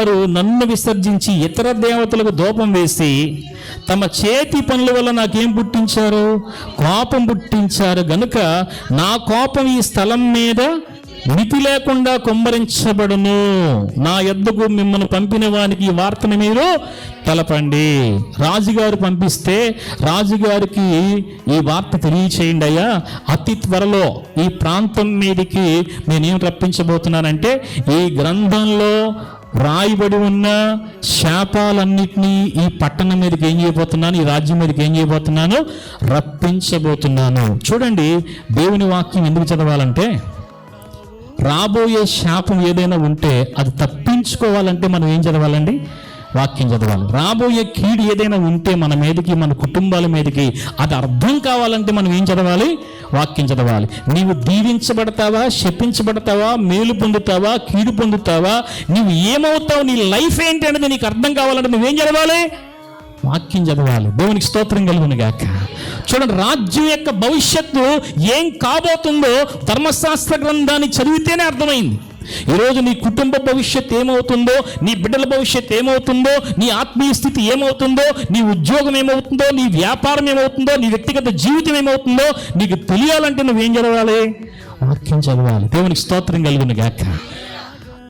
వారు నన్ను విసర్జించి ఇతర దేవతలకు ధూపం వేసి తమ చేతి పనుల వల్ల నాకేం పుట్టించారు? కోపం పుట్టించారు గనుక నా కోపం ఈ స్థలం మీద మితి లేకుండా కుమ్మరించబడును. నా యొద్దకు మిమ్మల్ని పంపిన వానికి ఈ వార్తను మీరు తెలపండి. రాజుగారు పంపిస్తే రాజుగారికి ఈ వార్త తెలియచేయండి అయ్యా, అతి త్వరలో ఈ ప్రాంతం మీదకి నేనేం రప్పించబోతున్నానంటే ఈ గ్రంథంలో రాయబడి ఉన్న శాపాలన్నిటినీ ఈ పట్టణం మీదకి ఏం చేయబోతున్నాను, ఈ రాజ్యం మీదకి ఏం చేయబోతున్నాను? రప్పించబోతున్నాను. చూడండి, దేవుని వాక్యం ఎందుకు చదవాలంటే రాబోయే శాపం ఏదైనా ఉంటే అది తప్పించుకోవాలంటే మనం ఏం చదవాలండి? వాక్యం చదవాలి. రాబోయే కీడు ఏదైనా ఉంటే మన మీదకి, మన కుటుంబాల మీదకి అది అర్థం కావాలంటే మనం ఏం చదవాలి? వాక్యం చదవాలి. నీవు దీవించబడతావా, శపించబడతావా, మేలు పొందుతావా, కీడు పొందుతావా, నీవు ఏమవుతావు, నీ లైఫ్ ఏంటి అనేది నీకు అర్థం కావాలంటే నువ్వేం చదవాలి? వాక్యం చదవాలి. దేవునికి స్తోత్రం కలుగును గాక. చూడండి, రాజ్యం యొక్క భవిష్యత్తు ఏం కాబోతుందో ధర్మశాస్త్ర గ్రంథాన్ని చదివితేనే అర్థమైంది. ఈరోజు నీ కుటుంబ భవిష్యత్తు ఏమవుతుందో, నీ బిడ్డల భవిష్యత్తు ఏమవుతుందో, నీ ఆత్మీయ స్థితి ఏమవుతుందో, నీ ఉద్యోగం ఏమవుతుందో, నీ వ్యాపారం ఏమవుతుందో, నీ వ్యక్తిగత జీవితం ఏమవుతుందో నీకు తెలియాలంటే నువ్వేం చదవాలి? వాక్యం చదవాలి. దేవునికి స్తోత్రం కలుగును గాక.